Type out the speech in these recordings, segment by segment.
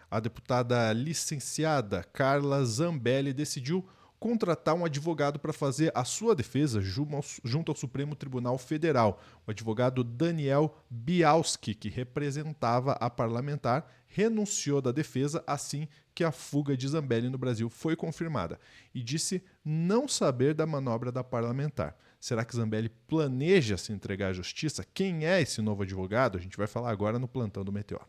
A deputada licenciada Carla Zambelli decidiu contratar um advogado para fazer a sua defesa junto ao Supremo Tribunal Federal. O advogado Daniel Bialski, que representava a parlamentar, renunciou da defesa assim que a fuga de Zambelli no Brasil foi confirmada e disse não saber da manobra da parlamentar. Será que Zambelli planeja se entregar à justiça? Quem é esse novo advogado? A gente vai falar agora no Plantão do Meteoro.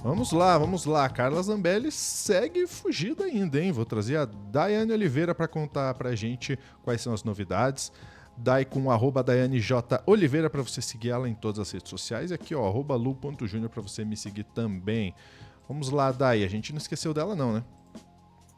Vamos lá. A Carla Zambelli segue fugida ainda, hein? Vou trazer a Daiane Oliveira para contar pra gente quais são as novidades. Dai com @DaianeJOliveira para você seguir ela em todas as redes sociais. E aqui, ó, @lu.junior para você me seguir também. Vamos lá, Dai. A gente não esqueceu dela não, né?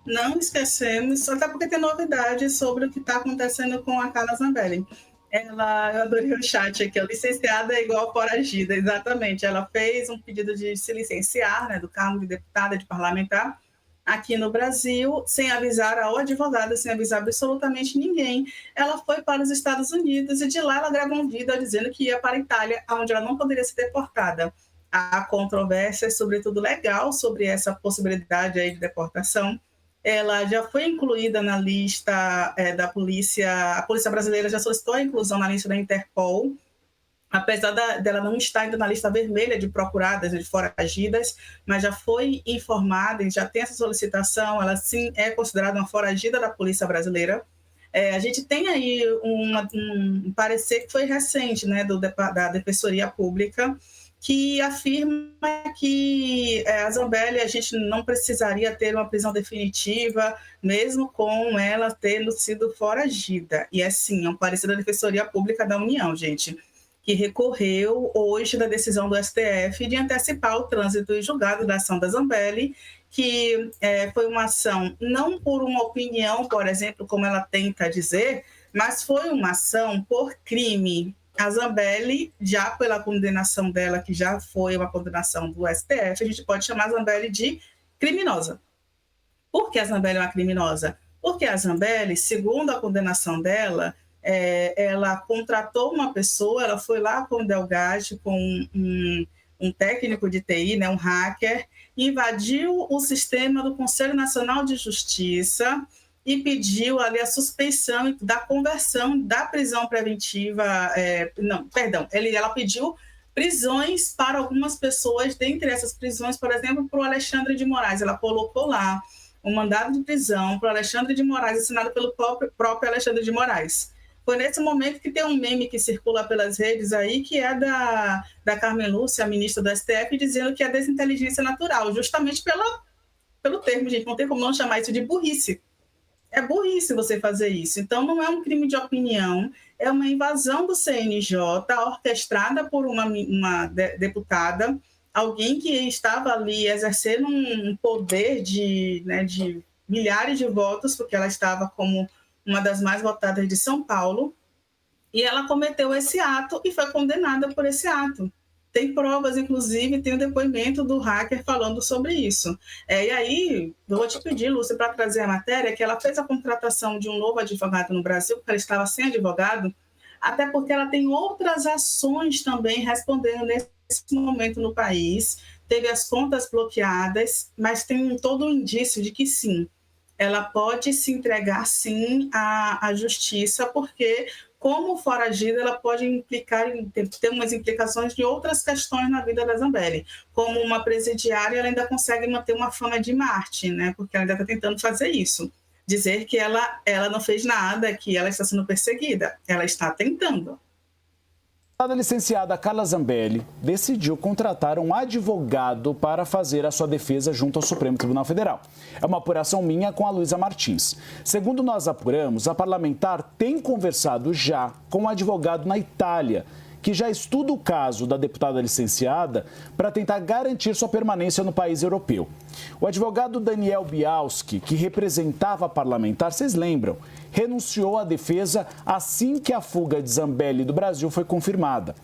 Não esquecemos, até porque tem novidades sobre o que está acontecendo com a Carla Zambelli. Eu adorei o chat aqui, a licenciada é igual foragida, exatamente. Ela fez um pedido de se licenciar, né, do cargo de deputada, de parlamentar, aqui no Brasil, sem avisar ao advogado, sem avisar absolutamente ninguém. Ela foi para os Estados Unidos e de lá ela gravou um vídeo dizendo que ia para a Itália, onde ela não poderia ser deportada. Há controvérsia, sobretudo legal, sobre essa possibilidade aí de deportação. Ela já foi incluída na lista da polícia, a polícia brasileira já solicitou a inclusão na lista da Interpol, apesar dela não estar ainda na lista vermelha de procuradas, de foragidas, mas já foi informada e já tem essa solicitação, ela sim é considerada uma foragida da polícia brasileira. A gente tem aí um parecer que foi recente, né, da Defensoria Pública, que afirma que a Zambelli a gente não precisaria ter uma prisão definitiva, mesmo com ela tendo sido foragida. E assim, é um parecer da Defensoria Pública da União, gente, que recorreu hoje da decisão do STF de antecipar o trânsito e julgado da ação da Zambelli, que foi uma ação não por uma opinião, por exemplo, como ela tenta dizer, mas foi uma ação por crime. A Zambelli, já pela condenação dela, que já foi uma condenação do STF, a gente pode chamar a Zambelli de criminosa. Por que a Zambelli é uma criminosa? Porque a Zambelli, segundo a condenação dela, ela contratou uma pessoa, ela foi lá com o Delgatti, com um técnico de TI, né, um hacker, invadiu o sistema do Conselho Nacional de Justiça e pediu ali a suspeição da conversão da prisão preventiva. Ela pediu prisões para algumas pessoas, dentre essas prisões, por exemplo, para o Alexandre de Moraes. Ela colocou lá um mandado de prisão para o Alexandre de Moraes, assinado pelo próprio Alexandre de Moraes. Foi nesse momento que tem um meme que circula pelas redes aí, que é da Carmen Lúcia, a ministra do STF, dizendo que é desinteligência natural, justamente pelo termo, gente, não tem como não chamar isso de burrice. É burrice você fazer isso. Então, não é um crime de opinião, é uma invasão do CNJ orquestrada por uma deputada, alguém que estava ali exercendo um poder de milhares de votos, porque ela estava como uma das mais votadas de São Paulo, e ela cometeu esse ato e foi condenada por esse ato. Tem provas, inclusive, tem o depoimento do hacker falando sobre isso. E aí, vou te pedir, Lúcia, para trazer a matéria, que ela fez a contratação de um novo advogado no Brasil, porque ela estava sem advogado, até porque ela tem outras ações também respondendo nesse momento no país, teve as contas bloqueadas, mas tem todo um indício de que sim, ela pode se entregar sim à justiça, porque como foragida, ela pode ter umas implicações de outras questões na vida da Zambelli. Como uma presidiária, ela ainda consegue manter uma fama de Marte, né? Porque ela ainda está tentando fazer isso. Dizer que ela não fez nada, que ela está sendo perseguida. Ela está tentando. A licenciada Carla Zambelli decidiu contratar um advogado para fazer a sua defesa junto ao Supremo Tribunal Federal. É uma apuração minha com a Luísa Martins. Segundo nós apuramos, a parlamentar tem conversado já com um advogado na Itália, que já estuda o caso da deputada licenciada para tentar garantir sua permanência no país europeu. O advogado Daniel Bialski, que representava a parlamentar, vocês lembram, renunciou à defesa assim que a fuga de Zambelli do Brasil foi confirmada.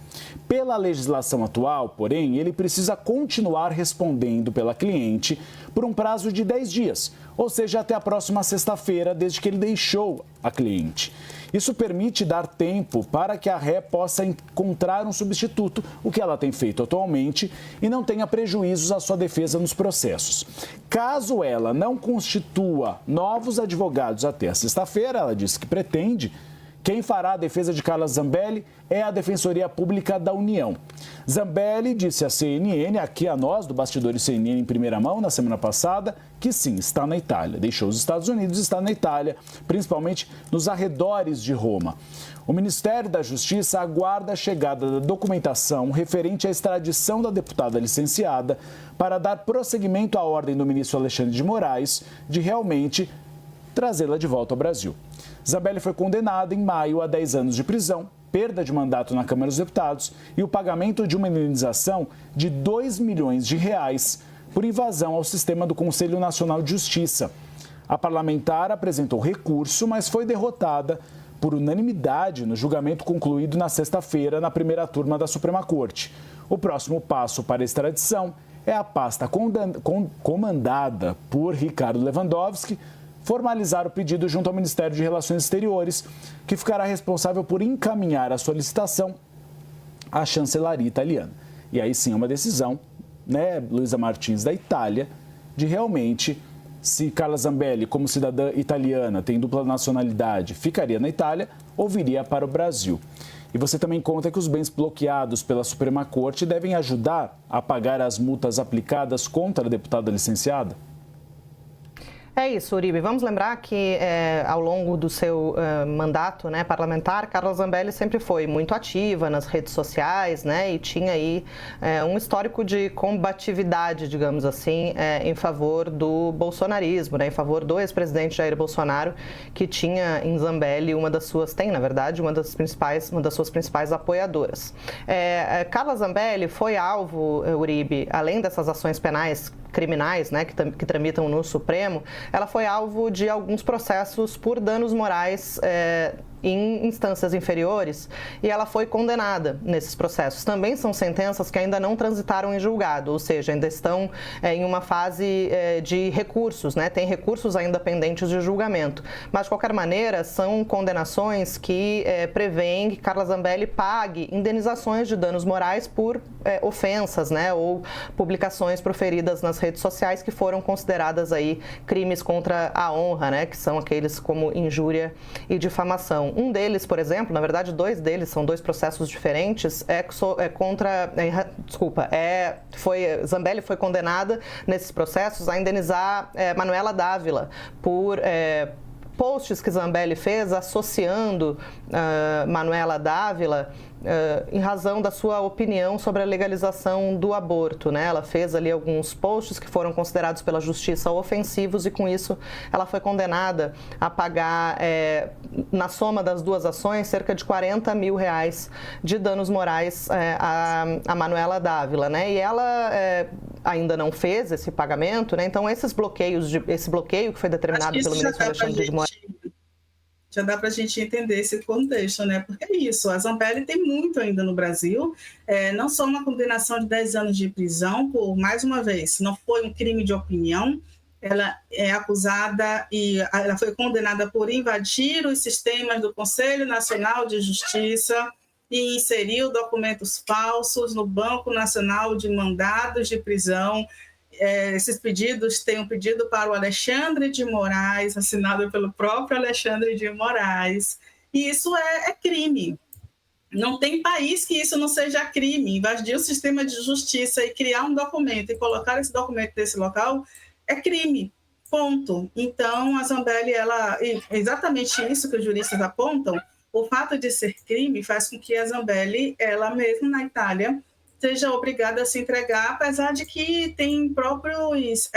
Pela legislação atual, porém, ele precisa continuar respondendo pela cliente por um prazo de 10 dias, ou seja, até a próxima sexta-feira, desde que ele deixou a cliente. Isso permite dar tempo para que a ré possa encontrar um substituto, o que ela tem feito atualmente, e não tenha prejuízos à sua defesa nos processos. Caso ela não constitua novos advogados até a sexta-feira, ela disse que pretende, quem fará a defesa de Carla Zambelli é a Defensoria Pública da União. Zambelli disse à CNN, aqui a nós, do Bastidores CNN em primeira mão, na semana passada, que sim, está na Itália. Deixou os Estados Unidos e está na Itália, principalmente nos arredores de Roma. O Ministério da Justiça aguarda a chegada da documentação referente à extradição da deputada licenciada para dar prosseguimento à ordem do ministro Alexandre de Moraes de realmente trazê-la de volta ao Brasil. Zambelli foi condenada em maio a 10 anos de prisão, perda de mandato na Câmara dos Deputados e o pagamento de uma indenização de R$2 milhões por invasão ao sistema do Conselho Nacional de Justiça. A parlamentar apresentou recurso, mas foi derrotada por unanimidade no julgamento concluído na sexta-feira na primeira turma da Suprema Corte. O próximo passo para a extradição é a pasta comandada por Ricardo Lewandowski formalizar o pedido junto ao Ministério de Relações Exteriores, que ficará responsável por encaminhar a solicitação à chancelaria italiana. E aí sim é uma decisão, né, Luísa Martins, da Itália, de realmente, se Carla Zambelli, como cidadã italiana, tem dupla nacionalidade, ficaria na Itália ou viria para o Brasil. E você também conta que os bens bloqueados pela Suprema Corte devem ajudar a pagar as multas aplicadas contra a deputada licenciada? É isso, Uribe. Vamos lembrar que ao longo do seu mandato, né, parlamentar, Carla Zambelli sempre foi muito ativa nas redes sociais, né, e tinha aí um histórico de combatividade, digamos assim, em favor do bolsonarismo, né, em favor do ex-presidente Jair Bolsonaro, que tinha em Zambelli tem, na verdade, uma das suas principais apoiadoras. Carla Zambelli foi alvo, Uribe, além dessas ações penais criminais, né, que tramitam no Supremo, ela foi alvo de alguns processos por danos morais em instâncias inferiores e ela foi condenada nesses processos. Também são sentenças que ainda não transitaram em julgado, ou seja, ainda estão em uma fase de recursos, né? Tem recursos ainda pendentes de julgamento. Mas, de qualquer maneira, são condenações que prevêem que Carla Zambelli pague indenizações de danos morais por ofensas, né? Ou publicações proferidas nas redes sociais que foram consideradas aí crimes contra a honra, né? Que são aqueles como injúria e difamação. Um deles, por exemplo, na verdade, dois deles, são dois processos diferentes, Zambelli foi condenada nesses processos a indenizar Manuela Dávila por posts que Zambelli fez associando Manuela Dávila em razão da sua opinião sobre a legalização do aborto, né? Ela fez ali alguns posts que foram considerados pela justiça ofensivos e com isso ela foi condenada a pagar, na soma das duas ações, cerca de R$40 mil de danos morais a Manuela Dávila, né? E ela ainda não fez esse pagamento, né? Então esse bloqueio que foi determinado pelo ministro Alexandre de Moraes. Já dá para a gente entender esse contexto, né? Porque é isso, a Zambelli tem muito ainda no Brasil, não só uma condenação de 10 anos de prisão por, mais uma vez, não foi um crime de opinião, ela é acusada e ela foi condenada por invadir os sistemas do Conselho Nacional de Justiça e inseriu documentos falsos no Banco Nacional de Mandados de Prisão. Esses pedidos têm um pedido para o Alexandre de Moraes, assinado pelo próprio Alexandre de Moraes, e isso é crime. Não tem país que isso não seja crime. Invadir o sistema de justiça e criar um documento e colocar esse documento nesse local é crime, ponto. Então, a Zambelli, exatamente isso que os juristas apontam, o fato de ser crime faz com que a Zambelli, ela mesma na Itália, seja obrigada a se entregar, apesar de que tem próprios...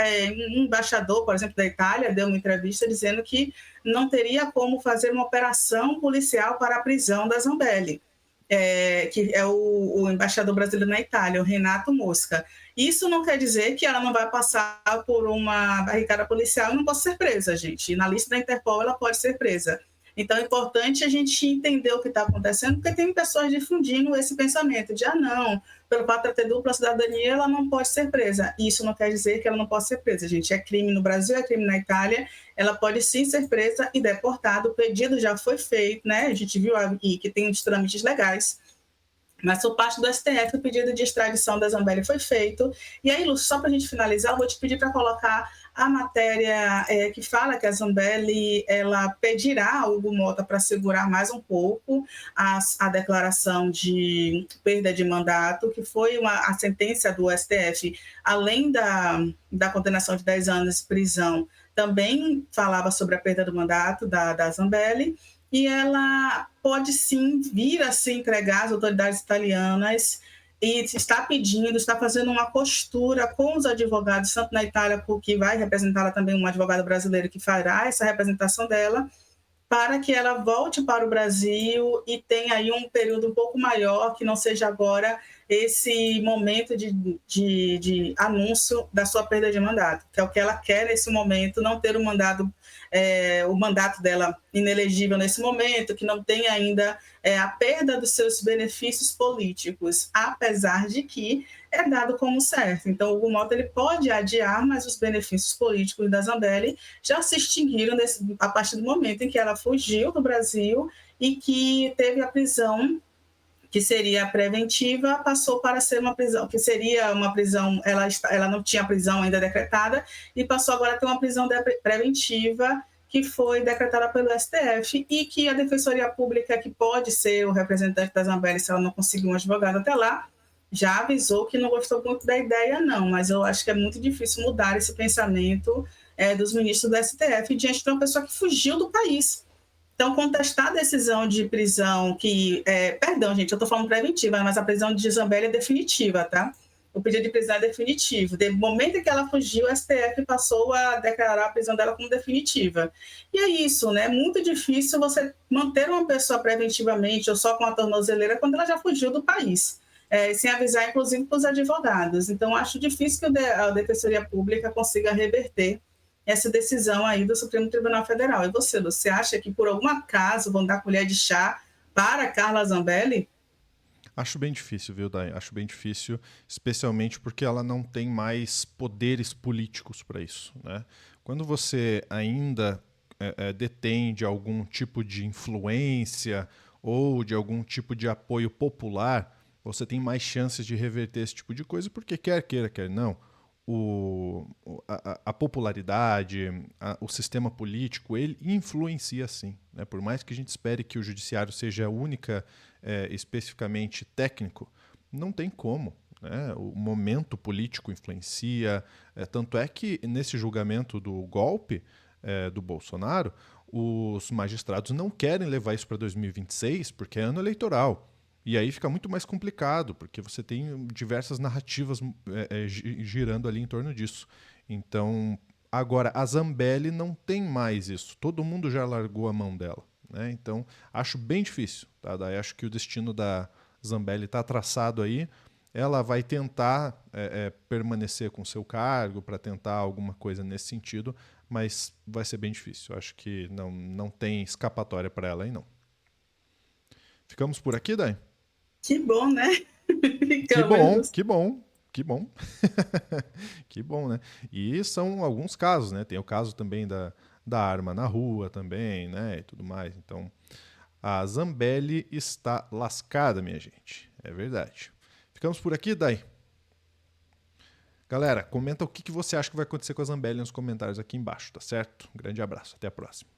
um embaixador, por exemplo, da Itália, deu uma entrevista dizendo que não teria como fazer uma operação policial para a prisão da Zambelli, que é o embaixador brasileiro na Itália, o Renato Mosca. Isso não quer dizer que ela não vai passar por uma barricada policial e não pode ser presa, gente. Na lista da Interpol ela pode ser presa. Então é importante a gente entender o que está acontecendo, porque tem pessoas difundindo esse pensamento de, não, pelo fato de ter dupla cidadania, ela não pode ser presa. Isso não quer dizer que ela não pode ser presa, gente. É crime no Brasil, é crime na Itália, ela pode sim ser presa e deportada. O pedido já foi feito, né? A gente viu aí que tem os trâmites legais. Mas por parte do STF, o pedido de extradição da Zambelli foi feito. E aí, Lúcio, só para a gente finalizar, eu vou te pedir para colocar a matéria que fala que a Zambelli ela pedirá ao Hugo Mota para segurar mais um pouco a declaração de perda de mandato, que foi a sentença do STF, além da condenação de 10 anos de prisão, também falava sobre a perda do mandato da Zambelli. E ela pode sim vir a se entregar às autoridades italianas e está pedindo, está fazendo uma costura com os advogados, tanto na Itália, porque vai representá-la também um advogado brasileiro que fará essa representação dela, para que ela volte para o Brasil e tenha aí um período um pouco maior, que não seja agora esse momento de anúncio da sua perda de mandato, que é o que ela quer nesse momento, não ter o mandato dela inelegível nesse momento, que não tenha ainda a perda dos seus benefícios políticos, apesar de que é dado como certo. Então, o Hugo Mota ele pode adiar, mas os benefícios políticos da Zambelli já se extinguiram a partir do momento em que ela fugiu do Brasil e que teve a prisão que seria preventiva, passou para ser uma prisão, que seria uma prisão, ela não tinha prisão ainda decretada, e passou agora a ter uma prisão preventiva, que foi decretada pelo STF, e que a Defensoria Pública, que pode ser o representante da Zambelli, se ela não conseguir um advogado até lá, já avisou que não gostou muito da ideia, não, mas eu acho que é muito difícil mudar esse pensamento dos ministros do STF diante de uma pessoa que fugiu do país. Então, contestar a decisão de prisão perdão, gente, eu estou falando preventiva, mas a prisão de Zambelli é definitiva, tá? O pedido de prisão é definitivo. No momento em que ela fugiu, o STF passou a declarar a prisão dela como definitiva. E é isso, né? É muito difícil você manter uma pessoa preventivamente ou só com a tornozeleira quando ela já fugiu do país, sem avisar, inclusive, para os advogados. Então, acho difícil que a Defensoria Pública consiga reverter essa decisão aí do Supremo Tribunal Federal. E você acha que por algum acaso vão dar colher de chá para Carla Zambelli? Acho bem difícil, viu, Dai? Acho bem difícil, especialmente porque ela não tem mais poderes políticos para isso, né? Quando você ainda detém de algum tipo de influência ou de algum tipo de apoio popular, você tem mais chances de reverter esse tipo de coisa, porque quer queira, quer não, a popularidade, o sistema político, ele influencia sim, né? Por mais que a gente espere que o judiciário seja a única, especificamente técnico, não tem como, né? O momento político influencia, tanto é que nesse julgamento do golpe do Bolsonaro, os magistrados não querem levar isso para 2026 porque é ano eleitoral. E aí fica muito mais complicado, porque você tem diversas narrativas girando ali em torno disso. Então, agora, a Zambelli não tem mais isso. Todo mundo já largou a mão dela, né? Então, acho bem difícil. Tá? Daí acho que o destino da Zambelli está traçado aí. Ela vai tentar permanecer com o seu cargo, para tentar alguma coisa nesse sentido, mas vai ser bem difícil. Acho que não tem escapatória para ela aí, não. Ficamos por aqui, Dai? Que bom, né? Que bom, que bom, que bom. Que bom, né? E são alguns casos, né? Tem o caso também da arma na rua também, né? E tudo mais. Então, a Zambelli está lascada, minha gente. É verdade. Ficamos por aqui, Dai? Galera, comenta o que você acha que vai acontecer com a Zambelli nos comentários aqui embaixo, tá certo? Um grande abraço, até a próxima.